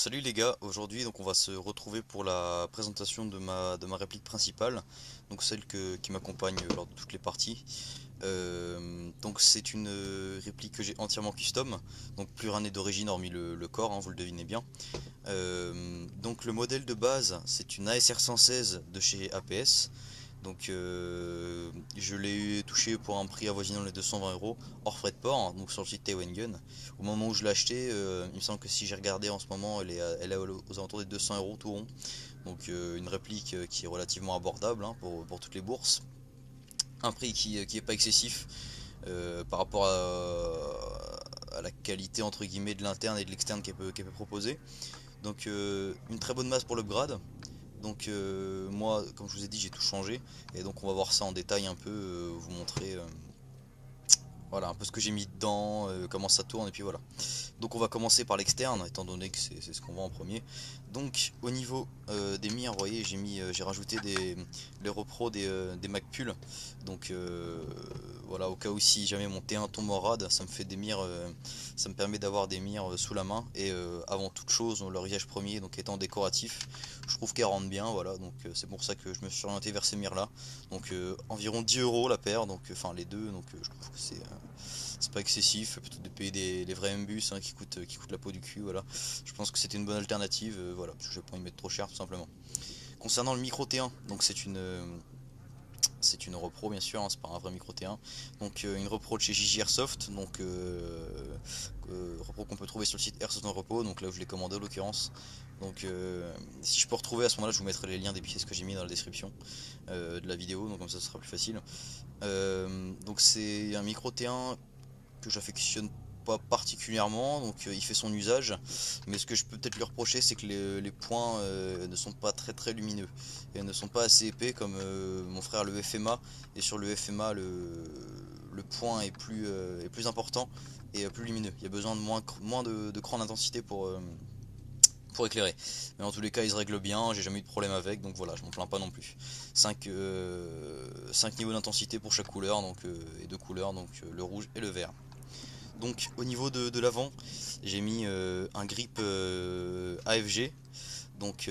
Salut les gars, aujourd'hui on va se retrouver pour la présentation de ma réplique principale, donc celle qui m'accompagne lors de toutes les parties. Donc c'est une réplique que j'ai entièrement custom, donc plus rien n'est d'origine hormis le corps, hein, vous le devinez bien. Donc le modèle de base c'est une ASR 116 de chez APS. Donc je l'ai touché pour un prix avoisinant les 220 € hors frais de port, hein, donc sur le site Taiwan Gun. Au moment où je l'ai acheté, il me semble que si j'ai regardé en ce moment, elle est aux alentours des 200 € tout rond. Donc une réplique qui est relativement abordable, hein, pour toutes les bourses. Un prix qui est pas excessif par rapport à la qualité entre guillemets de l'interne et de l'externe qu'elle peut proposer. Donc une très bonne masse pour l'upgrade. Donc moi, comme je vous ai dit, j'ai tout changé. Et donc on va voir ça en détail un peu, vous montrer voilà, un peu ce que j'ai mis dedans, comment ça tourne, et puis voilà. Donc on va commencer par l'externe, étant donné que c'est ce qu'on voit en premier. Donc au niveau des mires, vous voyez, j'ai rajouté les repros des Macpull. Donc voilà, au cas où si jamais mon T1 tombe en rade, ça me fait des mires, ça me permet d'avoir des mires sous la main. Et avant toute chose, leur usage premier, donc étant décoratif, je trouve qu'elles rendent bien, voilà. Donc c'est pour ça que je me suis orienté vers ces mires là. Donc environ 10 € la paire, donc enfin les deux, donc je trouve que c'est pas excessif, plutôt de payer les vrais mbus, hein, qui coûtent la peau du cul, voilà. Je pense que c'était une bonne alternative, voilà, parce que je vais pas y mettre trop cher tout simplement. Concernant le micro T1, donc c'est une repro bien sûr, hein, c'est pas un vrai micro T1. Donc une repro de chez JJ Airsoft, donc repro qu'on peut trouver sur le site Airsoft en repos, donc là où je l'ai commandé en l'occurrence. Donc si je peux retrouver à ce moment-là, je vous mettrai les liens des pièces que j'ai mis dans la description de la vidéo, donc comme ça ce sera plus facile. Donc c'est un micro T1 que j'affectionne pas particulièrement, donc il fait son usage, mais ce que je peux peut-être lui reprocher, c'est que les points ne sont pas très lumineux et ne sont pas assez épais comme mon frère le FMA. Et sur le FMA, le point est plus important et plus lumineux. Il y a besoin de moins de cran d'intensité pour éclairer. Mais en tous les cas, il se règle bien, j'ai jamais eu de problème avec, donc voilà, je m'en plains pas non plus. 5 niveaux d'intensité pour chaque couleur, donc, et deux couleurs, donc le rouge et le vert. Donc au niveau de l'avant, j'ai mis un grip AFG. Donc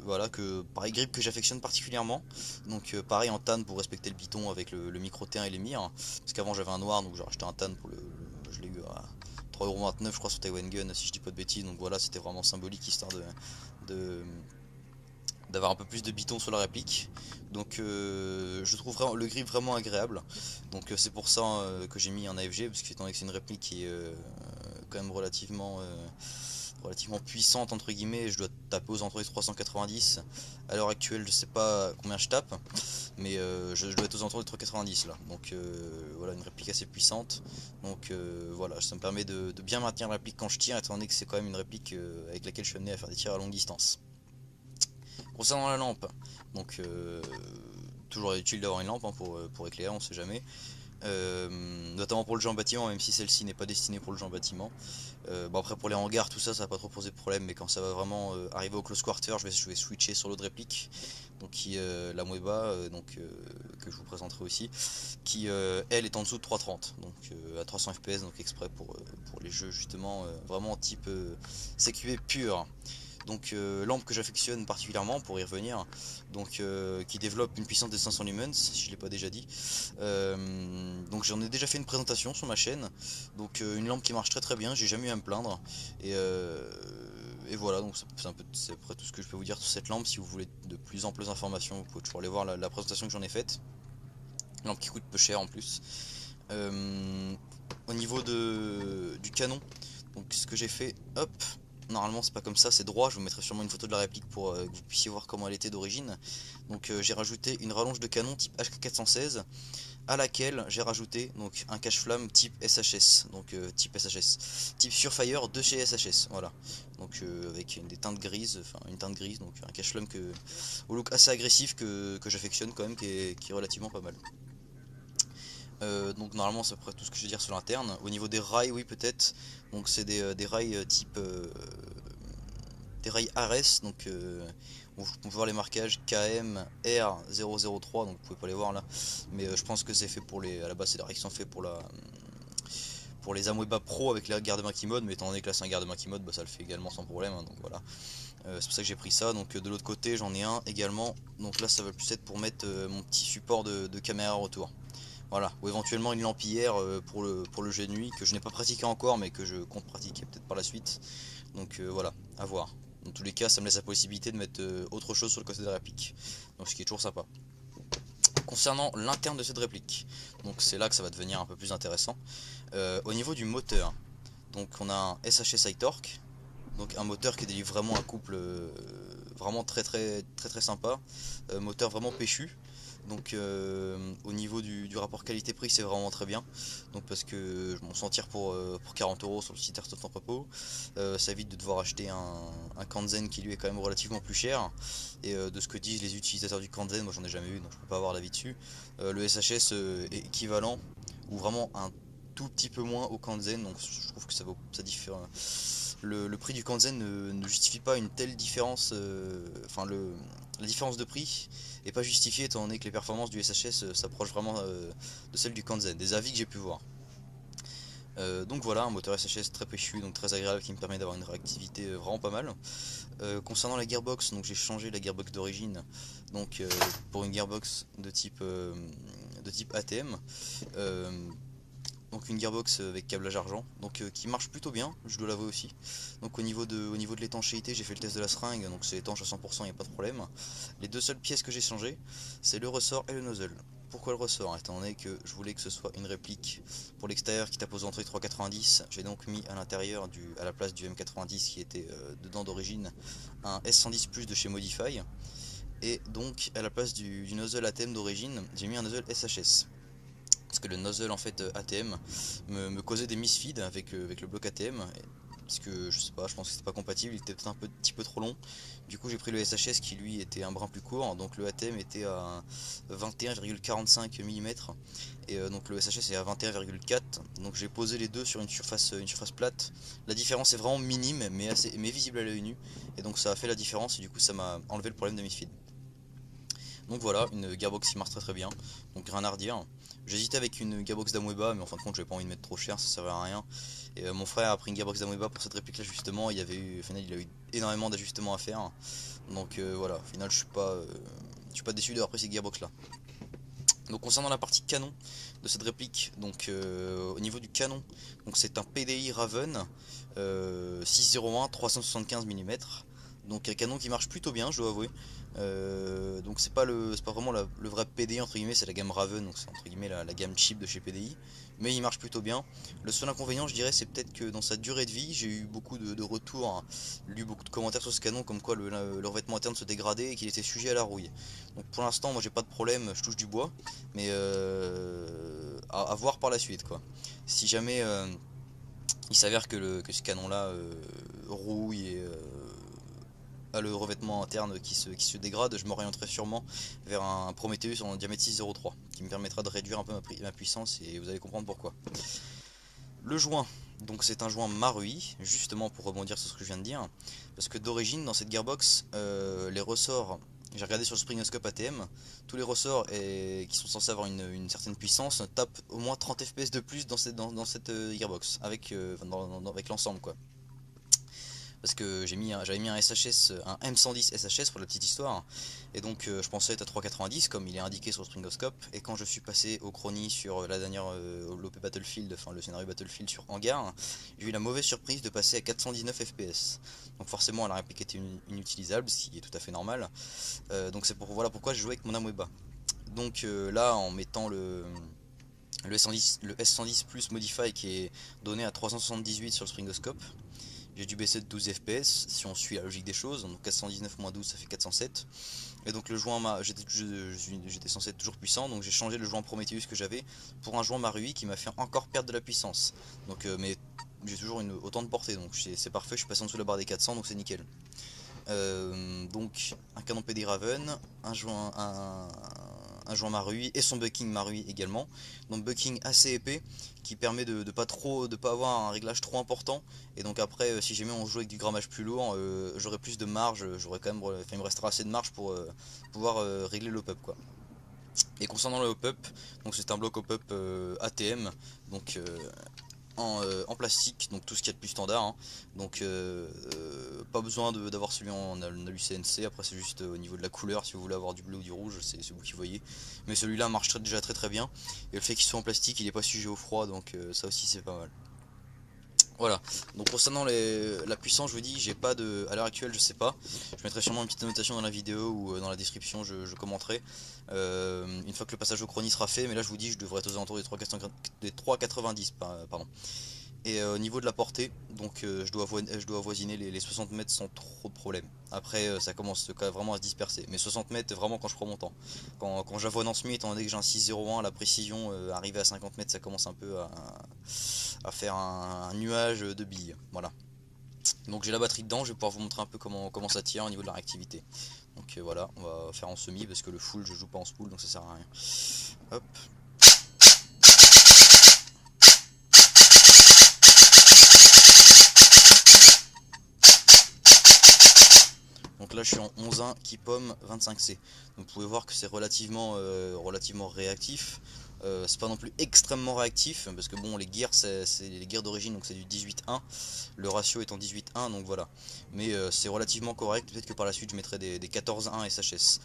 voilà, pareil, grip que j'affectionne particulièrement. Donc pareil en tan pour respecter le piton avec le micro T1 et les mires. Parce qu'avant j'avais un noir, donc j'ai racheté un tan pour je l'ai eu à 3,29€ je crois sur Taiwan Gun, si je dis pas de bêtises. Donc voilà, c'était vraiment symbolique histoire de d'avoir un peu plus de biton sur la réplique. Donc je trouve vraiment, le grip vraiment agréable. Donc c'est pour ça que j'ai mis un AFG, parce que étant donné que c'est une réplique qui est quand même relativement puissante entre guillemets, je dois taper aux alentours des 390. À l'heure actuelle je sais pas combien je tape, mais je dois être aux alentours des 390 là. Donc voilà, une réplique assez puissante. Donc voilà, ça me permet de bien maintenir la réplique quand je tire, étant donné que c'est quand même une réplique avec laquelle je suis amené à faire des tirs à longue distance. Concernant la lampe, donc toujours utile d'avoir une lampe, hein, pour éclairer, on sait jamais. Notamment pour le genre bâtiment, même si celle-ci n'est pas destinée pour le genre bâtiment. Bon après pour les hangars, tout ça, ça va pas trop poser de problème, mais quand ça va vraiment arriver au close quarter, je vais switcher sur l'autre réplique, donc qui la Mueba, que je vous présenterai aussi, qui elle est en dessous de 330, donc à 300 fps, donc exprès pour les jeux justement vraiment type CQB pur. Donc lampe que j'affectionne particulièrement pour y revenir, donc qui développe une puissance de 500 lumens, si je l'ai pas déjà dit. Donc j'en ai déjà fait une présentation sur ma chaîne, donc une lampe qui marche très bien, j'ai jamais eu à me plaindre. Et voilà, donc c'est un peu c'est à peu près tout ce que je peux vous dire sur cette lampe. Si vous voulez de plus amples informations, vous pouvez toujours aller voir la présentation que j'en ai faite. Lampe qui coûte peu cher en plus. Euh, Au niveau du canon, donc ce que j'ai fait, hop, normalement c'est pas comme ça, c'est droit, je vous mettrai sûrement une photo de la réplique pour que vous puissiez voir comment elle était d'origine. Donc j'ai rajouté une rallonge de canon type HK416, à laquelle j'ai rajouté donc un cache-flamme type SHS, donc type Surefire de chez SHS, voilà. Donc avec des teintes grises, enfin une teinte grise, donc un cache-flamme au look assez agressif que j'affectionne quand même, qui est relativement pas mal. Donc normalement c'est à peu près tout ce que je vais dire sur l'interne. Au niveau des rails, oui peut-être. Donc c'est des rails type des rails Ares. Donc on peut voir les marquages KM R003. Donc vous pouvez pas les voir là. Mais je pense que c'est fait pour les. À la base c'est des rails qui sont faits pour les Amoeba Pro avec les garde-main qui mode, mais étant donné que là c'est un garde-main qui mode, bah, ça le fait également sans problème, hein, donc voilà. C'est pour ça que j'ai pris ça. Donc de l'autre côté j'en ai un également, donc là ça va plus être pour mettre mon petit support de caméra retour. Voilà, ou éventuellement une lampillère pour le jeu de nuit que je n'ai pas pratiqué encore mais que je compte pratiquer peut-être par la suite. Donc voilà, à voir. Dans tous les cas ça me laisse la possibilité de mettre autre chose sur le côté de la réplique. Donc ce qui est toujours sympa. Concernant l'interne de cette réplique, donc c'est là que ça va devenir un peu plus intéressant. Au niveau du moteur, donc on a un SHS High Torque, donc un moteur qui délivre vraiment un couple vraiment très sympa, moteur vraiment péchu. Donc au niveau du rapport qualité-prix c'est vraiment très bien. Donc parce que je m'en sors pour 40 € sur le site Airsoft Entrepôt. Ça évite de devoir acheter un Kanzen qui lui est quand même relativement plus cher. Et de ce que disent les utilisateurs du Kanzen, moi j'en ai jamais eu donc je peux pas avoir l'avis dessus. Le SHS est équivalent ou vraiment un tout petit peu moins au Kanzen, donc je trouve que ça diffère. Le prix du Kanzen ne justifie pas une telle différence, la différence de prix est pas justifiée étant donné que les performances du SHS s'approchent vraiment de celles du Kanzen, des avis que j'ai pu voir. Donc voilà, un moteur SHS très péchu, donc très agréable qui me permet d'avoir une réactivité vraiment pas mal. Concernant la gearbox, donc j'ai changé la gearbox d'origine donc pour une gearbox de type ATM. Donc une gearbox avec câblage argent, donc qui marche plutôt bien, je dois l'avouer aussi. Donc au niveau de l'étanchéité, j'ai fait le test de la seringue, donc c'est étanche à 100%, il n'y a pas de problème. Les deux seules pièces que j'ai changées, c'est le ressort et le nozzle. Pourquoi le ressort? Étant donné que je voulais que ce soit une réplique pour l'extérieur qui tape aux entrées 3,90, j'ai donc mis à l'intérieur, à la place du M90 qui était dedans d'origine, un S110 Plus de chez Modify. Et donc à la place du nozzle ATM d'origine, j'ai mis un nozzle SHS. Parce que le nozzle en fait ATM me causait des misfeeds avec le bloc ATM. Parce que je sais pas, je pense que c'était pas compatible, il était peut-être un petit peu trop long. Du coup j'ai pris le SHS qui lui était un brin plus court. Donc le ATM était à 21,45 mm et donc le SHS est à 21,4. Donc j'ai posé les deux sur une surface plate. La différence est vraiment minime mais visible à l'œil nu. Et donc ça a fait la différence et du coup ça m'a enlevé le problème de misfeed. Donc voilà, une gearbox qui marche très bien, donc rien à redire. J'hésitais avec une gearbox d'Amoeba, mais en fin de compte j'avais pas envie de mettre trop cher, ça servait à rien. Et mon frère a pris une gearbox d'Amoeba pour cette réplique là justement, au final il a eu énormément d'ajustements à faire. Donc voilà, au final je suis pas déçu d'avoir pris cette gearbox là. Donc concernant la partie canon de cette réplique, donc au niveau du canon, donc c'est un PDI Raven 601 375 mm. Donc un canon qui marche plutôt bien, je dois avouer. Donc c'est pas vraiment le vrai PDI entre guillemets, c'est la gamme Raven, donc c'est entre guillemets la gamme cheap de chez PDI. Mais il marche plutôt bien. Le seul inconvénient je dirais c'est peut-être que dans sa durée de vie, j'ai eu beaucoup de retours, hein, lu beaucoup de commentaires sur ce canon comme quoi le revêtement interne se dégradait et qu'il était sujet à la rouille. Donc pour l'instant moi j'ai pas de problème, je touche du bois, mais à voir par la suite quoi. Si jamais il s'avère que ce canon là rouille et a le revêtement interne qui se dégrade, je m'orienterai sûrement vers un Prometheus en diamètre 6,03 qui me permettra de réduire un peu ma puissance et vous allez comprendre pourquoi. Le joint, donc c'est un joint Marui, justement pour rebondir sur ce que je viens de dire, parce que d'origine dans cette gearbox, les ressorts, j'ai regardé sur le Springoscope ATM, tous les ressorts qui sont censés avoir une certaine puissance tapent au moins 30 fps de plus dans cette gearbox, avec l'ensemble quoi. Parce que j'avais mis un SHS, un M110 SHS pour la petite histoire, et donc je pensais être à 3,90 comme il est indiqué sur le Springoscope, et quand je suis passé au chronie sur la dernière l'OP Battlefield, enfin le scénario Battlefield sur Hangar, j'ai eu la mauvaise surprise de passer à 419 fps. Donc forcément la réplique était inutilisable, ce qui est tout à fait normal. Donc voilà pourquoi j'ai joué avec mon Amoeba. Donc là en mettant le S110 Plus Modify qui est donné à 378 sur le Springoscope, j'ai dû baisser de 12 fps si on suit la logique des choses, donc 419 moins 12 ça fait 407. Et donc le joint j'étais censé être toujours puissant, donc j'ai changé le joint Prometheus que j'avais pour un joint Marui qui m'a fait encore perdre de la puissance. Donc mais j'ai toujours autant de portée, donc c'est parfait, je suis passé en dessous de la barre des 400 donc c'est nickel. Donc un canon PD Raven, un joint Marui et son bucking Marui également. Donc bucking assez épais qui permet de pas avoir un réglage trop important. Et donc après si jamais on joue avec du grammage plus lourd, j'aurai plus de marge, il me restera assez de marge pour pouvoir régler le hop-up quoi. Et concernant le hop-up, donc c'est un bloc hop-up ATM, donc en plastique, donc tout ce qu'il y a de plus standard, hein. Donc pas besoin d'avoir celui en alu CNC. Après c'est juste au niveau de la couleur, si vous voulez avoir du bleu ou du rouge, c'est vous qui voyez. Mais celui-là marche déjà très bien, et le fait qu'il soit en plastique, il est pas sujet au froid, donc ça aussi c'est pas mal. Voilà, donc concernant la puissance, je vous dis, j'ai pas de. À l'heure actuelle, je sais pas. Je mettrai sûrement une petite annotation dans la vidéo ou dans la description, je commenterai. Une fois que le passage au chronie sera fait, mais là je vous dis, je devrais être aux alentours des 3,90, pardon. Et au niveau de la portée, donc je dois avoisiner les 60 mètres sans trop de problème. Après ça commence vraiment à se disperser. Mais 60 mètres vraiment quand je prends mon temps. Quand j'avoine en semi, étant donné que j'ai un 6,01, la précision, arrivé à 50 mètres, ça commence un peu à faire un nuage de billes. Voilà. Donc j'ai la batterie dedans, je vais pouvoir vous montrer un peu comment ça tient au niveau de la réactivité. Donc voilà, on va faire en semi parce que le full je joue pas en spool, donc ça sert à rien. Hop. Donc là je suis en 11.1 qui pomme 25C. Donc vous pouvez voir que c'est relativement réactif. C'est pas non plus extrêmement réactif parce que bon, les gears c'est les gears d'origine, donc c'est du 18.1, le ratio est en 18.1, donc voilà. Mais c'est relativement correct. Peut-être que par la suite je mettrai des 14.1 SHS.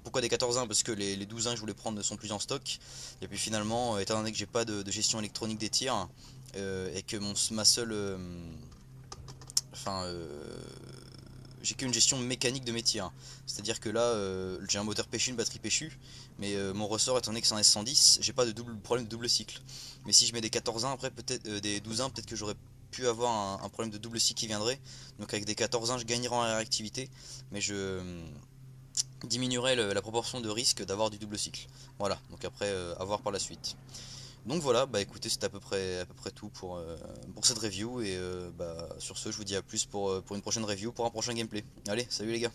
Pourquoi des 14.1? Parce que les 12.1 que je voulais prendre ne sont plus en stock. Et puis finalement, étant donné que j'ai pas de gestion électronique des tirs, et que ma seule enfin j'ai qu'une gestion mécanique de mes tirs. C'est à dire que là j'ai un moteur péchu, une batterie péchue, mais mon ressort étant donné que c'est un S110, j'ai pas de problème de double cycle. Mais si je mets des 14.1 après, peut-être des 12.1, peut-être que j'aurais pu avoir un problème de double cycle qui viendrait. Donc avec des 14.1 je gagnerai en réactivité, mais je diminuerai la proportion de risque d'avoir du double cycle. Voilà, donc après à voir par la suite. Donc voilà, bah écoutez, c'était à peu près tout pour cette review, et bah, sur ce je vous dis à plus pour une prochaine review, pour un prochain gameplay. Allez, salut les gars.